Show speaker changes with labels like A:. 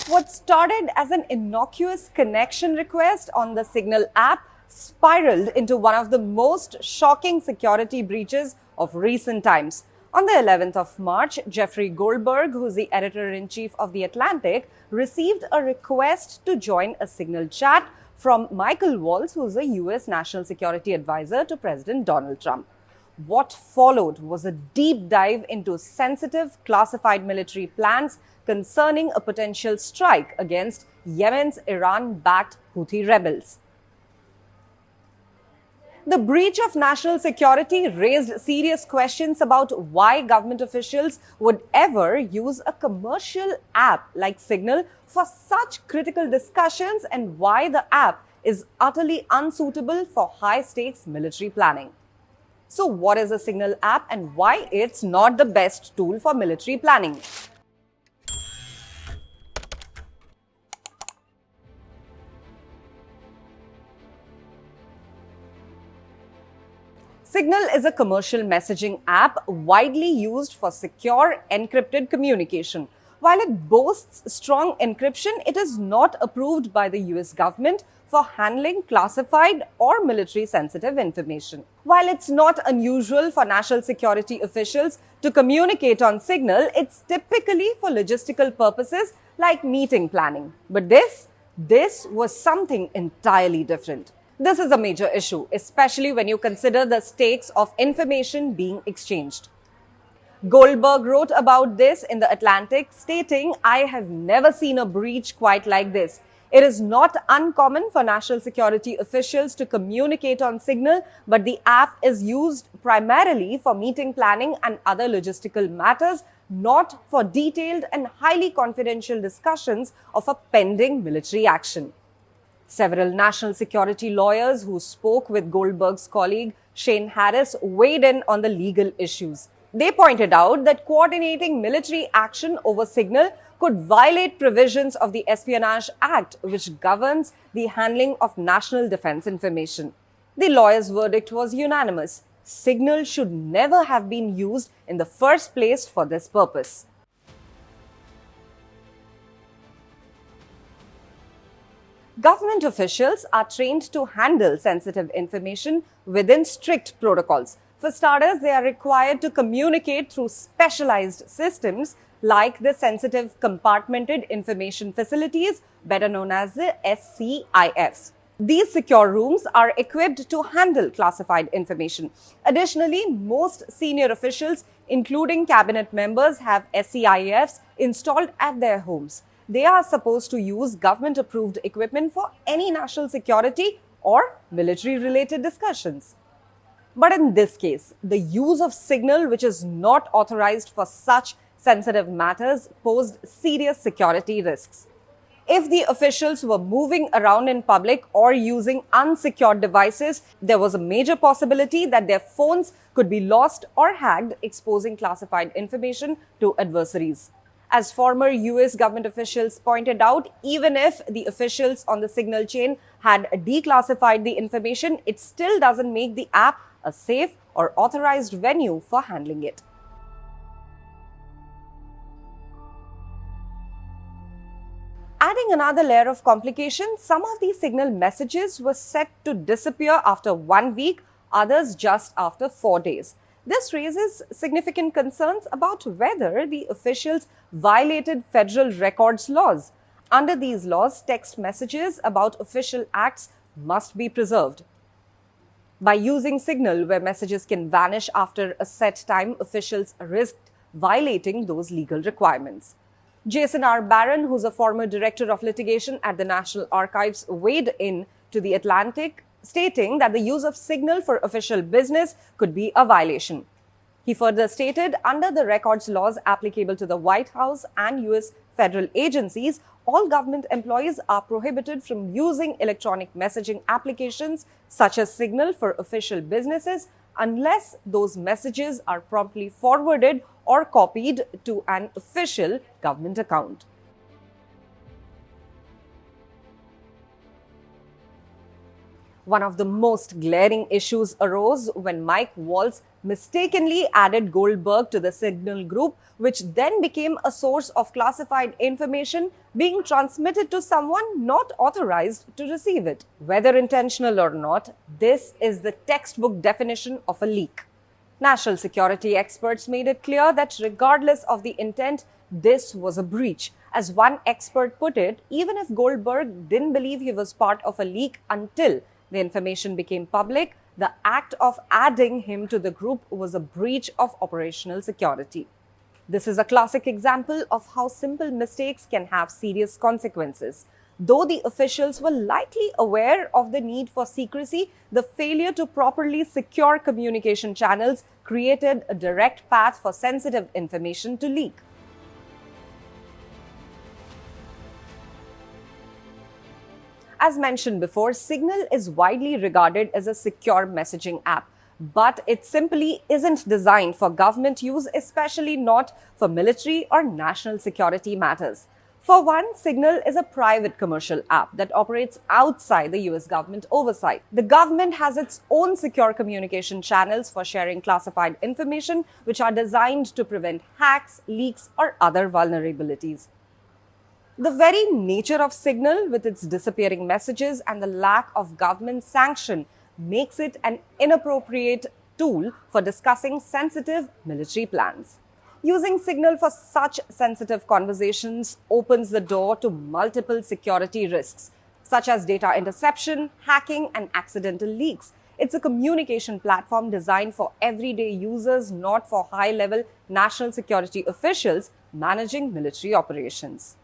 A: What started as an innocuous connection request on the Signal app spiraled into one of the most shocking security breaches of recent times. On the 11th of March, Jeffrey Goldberg, who's the editor-in-chief of The Atlantic, received a request to join a Signal chat from Michael Waltz, who's a US National Security Advisor to President Donald Trump. What followed was a deep dive into sensitive classified military plans concerning a potential strike against Yemen's Iran-backed Houthi rebels. The breach of national security raised serious questions about why government officials would ever use a commercial app like Signal for such critical discussions and why the app is utterly unsuitable for high-stakes military planning. So what is a Signal app and why it's not the best tool for military planning? Signal is a commercial messaging app widely used for secure encrypted communication. While it boasts strong encryption, it is not approved by the US government for handling classified or military sensitive information. While it's not unusual for national security officials to communicate on Signal, it's typically for logistical purposes like meeting planning. But this was something entirely different. This is a major issue, especially when you consider the stakes of information being exchanged. Goldberg wrote about this in The Atlantic, stating, "I have never seen a breach quite like this. It is not uncommon for national security officials to communicate on Signal, but the app is used primarily for meeting planning and other logistical matters, not for detailed and highly confidential discussions of a pending military action." Several national security lawyers who spoke with Goldberg's colleague Shane Harris weighed in on the legal issues. They pointed out that coordinating military action over Signal could violate provisions of the Espionage Act, which governs the handling of national defense information. The lawyers' verdict was unanimous. Signal should never have been used in the first place for this purpose. Government officials are trained to handle sensitive information within strict protocols. For starters, they are required to communicate through specialized systems like the Sensitive Compartmented Information Facilities, better known as the SCIFs. These secure rooms are equipped to handle classified information. Additionally, most senior officials, including cabinet members, have SCIFs installed at their homes. They are supposed to use government-approved equipment for any national security or military-related discussions. But in this case, the use of Signal, which is not authorized for such sensitive matters, posed serious security risks. If the officials were moving around in public or using unsecured devices, there was a major possibility that their phones could be lost or hacked, exposing classified information to adversaries. As former US government officials pointed out, even if the officials on the Signal chain had declassified the information, it still doesn't make the app a safe or authorized venue for handling it. Adding another layer of complication, some of these Signal messages were set to disappear after 1 week, others just after 4 days. This raises significant concerns about whether the officials violated federal records laws. Under these laws, text messages about official acts must be preserved. By using Signal, where messages can vanish after a set time, officials risked violating those legal requirements. Jason R. Barron, who's a former director of litigation at the National Archives, weighed in to The Atlantic, stating that the use of Signal for official business could be a violation. He further stated, under the records laws applicable to the White House and US federal agencies, all government employees are prohibited from using electronic messaging applications such as Signal for official businesses unless those messages are promptly forwarded or copied to an official government account. One of the most glaring issues arose when Mike Waltz mistakenly added Goldberg to the Signal group, which then became a source of classified information being transmitted to someone not authorized to receive it. Whether intentional or not, this is the textbook definition of a leak. National security experts made it clear that regardless of the intent, this was a breach. As one expert put it, even if Goldberg didn't believe he was part of a leak until the information became public, the act of adding him to the group was a breach of operational security. This is a classic example of how simple mistakes can have serious consequences. Though the officials were likely aware of the need for secrecy, the failure to properly secure communication channels created a direct path for sensitive information to leak. As mentioned before, Signal is widely regarded as a secure messaging app, but it simply isn't designed for government use, especially not for military or national security matters. For one, Signal is a private commercial app that operates outside the US government oversight. The government has its own secure communication channels for sharing classified information, which are designed to prevent hacks, leaks, or other vulnerabilities. The very nature of Signal, with its disappearing messages and the lack of government sanction, makes it an inappropriate tool for discussing sensitive military plans. Using Signal for such sensitive conversations opens the door to multiple security risks, such as data interception, hacking, and accidental leaks. It's a communication platform designed for everyday users, not for high-level national security officials managing military operations.